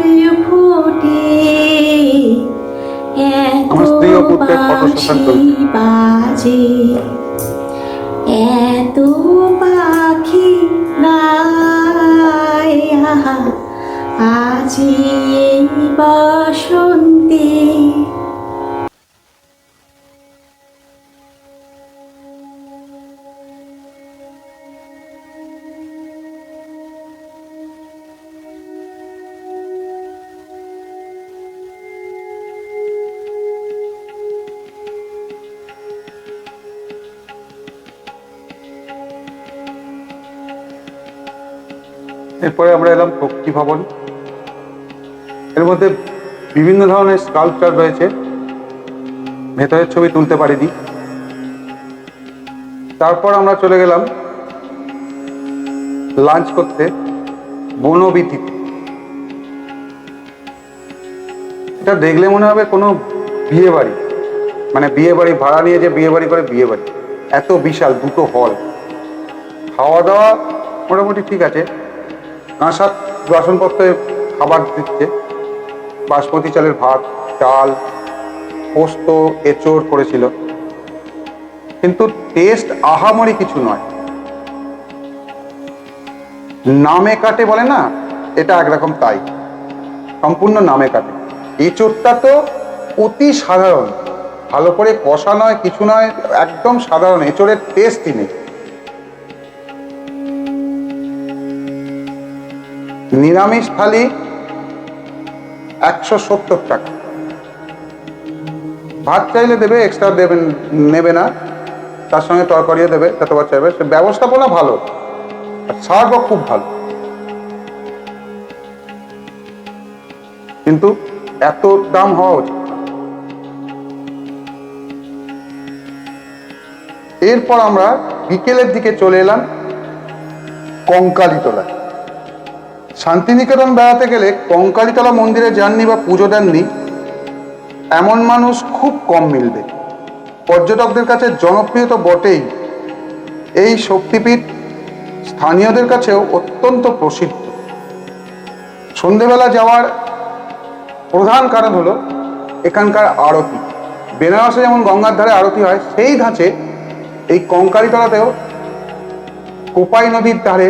ফোটে, এত আমার স্ত্রী ও পুত্রের ফটো সেশন বাঁশি চলছে। বাজে, এত পাখি গায়। আহা আজি বসন্তে। এরপরে আমরা এলাম শক্তি ভবন। এর মধ্যে বিভিন্ন ধরনের স্কাল্পচার রয়েছে, ভেতরের ছবি তুলতে পারিনি। তারপর আমরা চলে গেলাম লাঞ্চ করতে বনবীথিতে। এটা দেখলে মনে হবে কোনো বিয়ে বাড়ি, মানে বিয়ে বাড়ি ভাড়া নিয়ে যে বিয়ে বাড়ি করে বিয়ে বাড়ি, এত বিশাল, দুটো হল। খাওয়া দাওয়া মোটামুটি ঠিক আছে, কাঁসার বাসনপত্রে খাবার দিচ্ছে, বাসমতি চালের ভাত, ডাল, পোস্ত, এঁচোড় করেছিল, কিন্তু টেস্ট আহামরি কিছু নয়। নামে কাটে বলে না, এটা একরকম তাই, সম্পূর্ণ নামে কাটে। এঁচোড়টা তো অতি সাধারণ, ভালো করে কষা নয়, কিছু নয়, একদম সাধারণ, এঁচোড়ের টেস্টই নেই। নিরামিষ থালি 170 টাকা, ভাত চাইলে দেবে, এক্সট্রা দেবেন, নেবে না, তার সঙ্গে তরকারিও দেবে, যতবার চাইবে। সে ব্যবস্থাপনা ভালো, আর সার্ভও খুব ভালো, কিন্তু এত দাম হওয়া উচিত। এরপর আমরা বিকেলের দিকে চলে এলাম কঙ্কালীতলা। শান্তিনিকেতন বেড়াতে গেলে কঙ্কালীতলা মন্দিরে যাননি বা পুজো দেননি, এমন মানুষ খুব কম মিলবে। পর্যটকদের কাছে জনপ্রিয় তো বটেই, এই শক্তিপীঠ স্থানীয়দের কাছেও অত্যন্ত প্রসিদ্ধ। সন্ধেবেলা যাওয়ার প্রধান কারণ হলো এখানকার আরতি। বেনারসে যেমন গঙ্গার ধারে আরতি হয়, সেই ধাঁচে এই কঙ্কালীতলাতেও কোপাই নদীর ধারে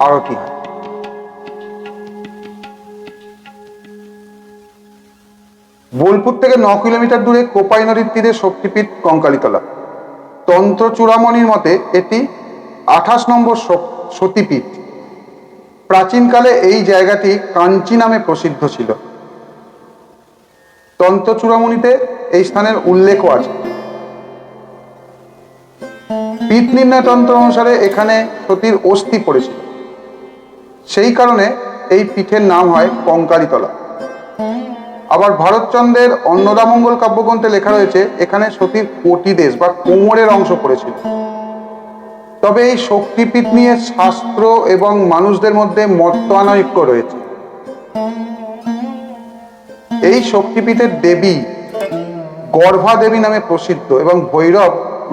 আরতি হয়। বোলপুর থেকে 9 কিলোমিটার দূরে কোপাই নদীর তীরে শক্তিপীঠ কঙ্কালীতলা। তন্ত্র চূড়ামণির মতে এটি 28 নম্বর সতীপীঠ। প্রাচীনকালে এই জায়গাটি কাঞ্চি নামে প্রসিদ্ধ ছিল। তন্ত্র চূড়ামণিতে এই স্থানের উল্লেখও আছে। পীঠ নির্ণয় তন্ত্র অনুসারে এখানে সতীর অস্থি পড়েছিল, সেই কারণে এই পীঠের নাম হয় কঙ্কালীতলা। আবার ভারতচন্দ্রের অন্নদামঙ্গল কাব্যগ্রন্থে লেখা রয়েছে এখানে সতীর কটিদেশ বা কোমরের অংশ পড়েছিল। তবে এই শক্তিপীঠ নিয়ে শাস্ত্র এবং মানুষদের মধ্যে মতানৈক্য রয়েছে। এই শক্তিপীঠের দেবী গর্ভা দেবী নামে প্রসিদ্ধ এবং ভৈরব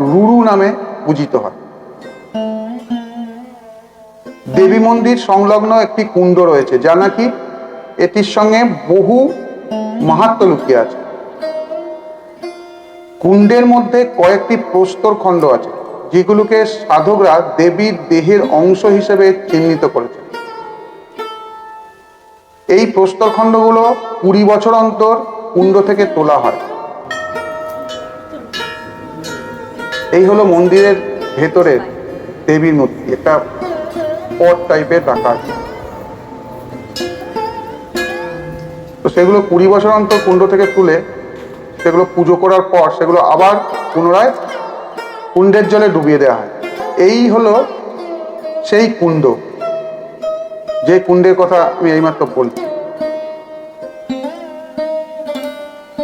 রুরু নামে পূজিত হয়। দেবী মন্দির সংলগ্ন একটি কুণ্ড রয়েছে, যা নাকি এটির সঙ্গে বহু মাহাত্ম্য লুকিয়ে আছে। কুণ্ডের মধ্যে কয়েকটি প্রস্তর খণ্ড আছে, যেগুলোকে সাধকরা দেবীর দেহের অংশ হিসেবে চিহ্নিত করেছে। এই প্রস্তর খণ্ডগুলো 20 বছর অন্তর কুণ্ড থেকে তোলা হয়। এই হলো মন্দিরের ভেতরের দেবীর মূর্তি, একটা পট টাইপের রাখা আছে। তো সেগুলো 20 বছর অন্তর কুণ্ড থেকে তুলে সেগুলো পুজো করার পর সেগুলো আবার পুনরায় কুণ্ডের জলে ডুবিয়ে দেওয়া হয়। এই হলো সেই কুণ্ড, যে কুণ্ডের কথা আমি এইমাত্র বলছি।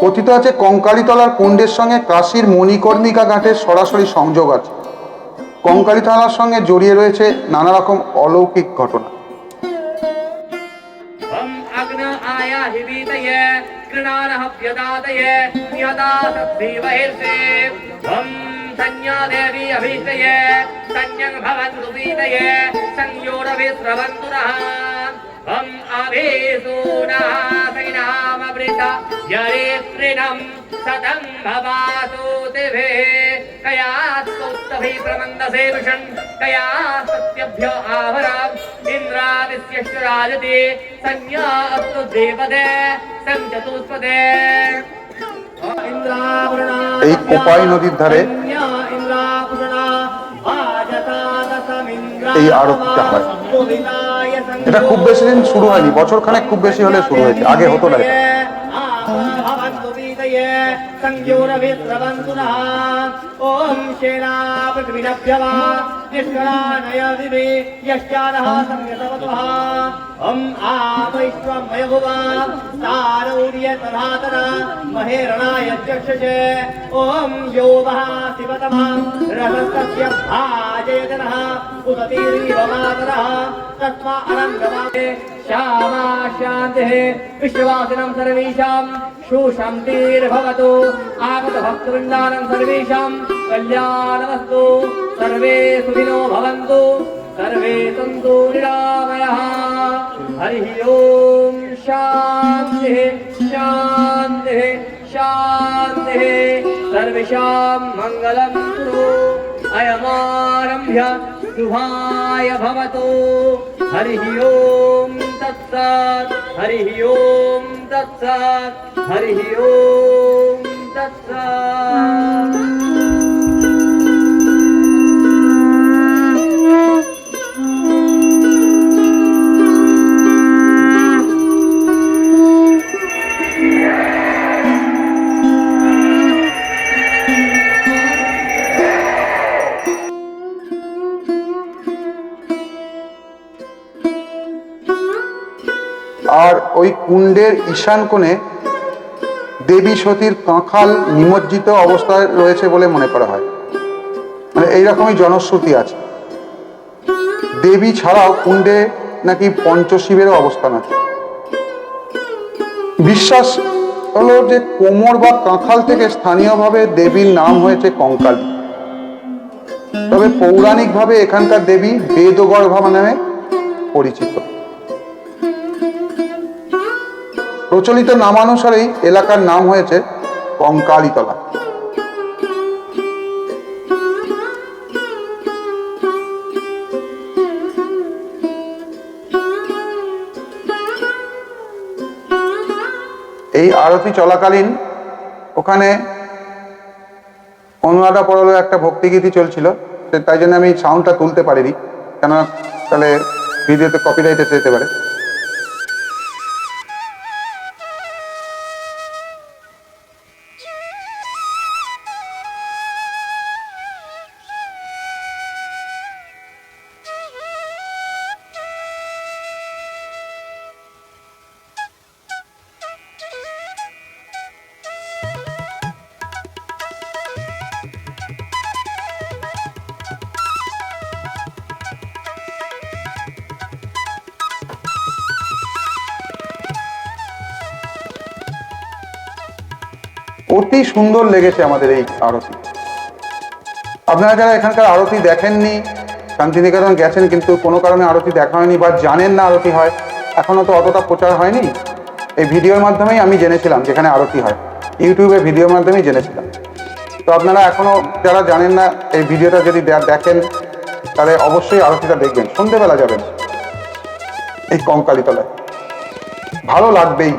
কথিত আছে কঙ্কালীতলার কুণ্ডের সঙ্গে কাশীর মণিকর্ণিকা ঘাটের সরাসরি সংযোগ আছে। কঙ্কালীতলার সঙ্গে জড়িয়ে রয়েছে নানা রকম অলৌকিক ঘটনা। सतं भवातु दिवे कया स्तुतभि प्रमन्दसे विषन् कया सत्यभ्यो आवराम् इन्द्रादिस्य राजते संज्ञा अस्तु देवदे संचतुष्पदे এই কোপাই নদীর ধারে এই আরতিটা হয়। এটা খুব বেশি দিন শুরু হয়নি, বছর খানেক খুব বেশি হলে শুরু হয়েছে, আগে হতো না এটা। ओम शेना पृथ्वीनभ्यवा निष्करानय दिवे यश्चानः संयतवतः हम आवैश्वमयभुवा सारौर्य तधातन महेरणाय चक्षुषे ओम यो वः शिवतमः रसस्तस्य भाजयतनः उदतीरिव मातरः तस्मा अनङ्गमाते श्यामा शान्तिः विश्ववासिनं सर्वेषां सुशान्तिर्भवतु आगत भक्तवृन्दानं सर्वेषां कल्याणमस्तु सर्वे सुखिनो भवन्तु सर्वे सन्तु निरामयाः हरिः ओम शान्तिः शान्तिः शान्तिः सर्वेषां मङ्गलं कुरु अयमारभ्य शुभाय भवतु हरिः ओम तत्सत् हरिः ओम तत्सत् हरिः ओम तत्सत्। আর ওই কুণ্ডের ঈশান কোণে দেবী সতীর কাঁখাল নিমজ্জিত অবস্থায় রয়েছে বলে মনে করা হয়। মানে এইরকমই জনশ্রুতি আছে। দেবী ছাড়াও কুণ্ডে নাকি পঞ্চশিবেরও অবস্থান আছে। বিশ্বাস হলো যে কোমর বা কাঁখাল থেকে স্থানীয়ভাবে দেবীর নাম হয়েছে কঙ্কালী। তবে পৌরাণিকভাবে এখানকার দেবী বেদগর্ভা নামে পরিচিত। প্রচলিত নামানুসারেই এলাকার নাম হয়েছে কঙ্কালীতলা। এই আরতি চলাকালীন ওখানে অনুরাধা পরলে একটা ভক্তিগীতি চলছিল, তাই জন্য আমি সাউন্ডটা তুলতে পারিনি, কেননা তাহলে ভিডিওতে কপিরাইট এসে যেতে পারে। অতি সুন্দর লেগেছে আমাদের এই আরতি। আপনারা যারা এখানকার আরতি দেখেননি, শান্তিনিকেতন গেছেন কিন্তু কোনো কারণে আরতি দেখা হয়নি বা জানেন না আরতি হয়, এখনো তো অতটা প্রচার হয়নি, এই ভিডিওর মাধ্যমেই আমি জেনেছিলাম যেখানে আরতি হয়, ইউটিউবে ভিডিওর মাধ্যমেই জেনেছিলাম। তো আপনারা এখনো যারা জানেন না, এই ভিডিওটা যদি দেখেন তাহলে অবশ্যই আরতিটা দেখবেন। সন্ধেবেলা যাবেন এই কঙ্কালীতলায়, ভালো লাগবেই।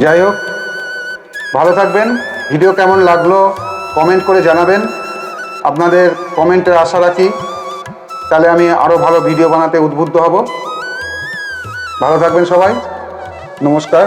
যাই হোক, ভালো থাকবেন। ভিডিও কেমন লাগলো কমেন্ট করে জানাবেন। আপনাদের কমেন্টের আশা রাখি, তাহলে আমি আরও ভালো ভিডিও বানাতে উদ্বুদ্ধ হব। ভালো থাকবেন সবাই, নমস্কার।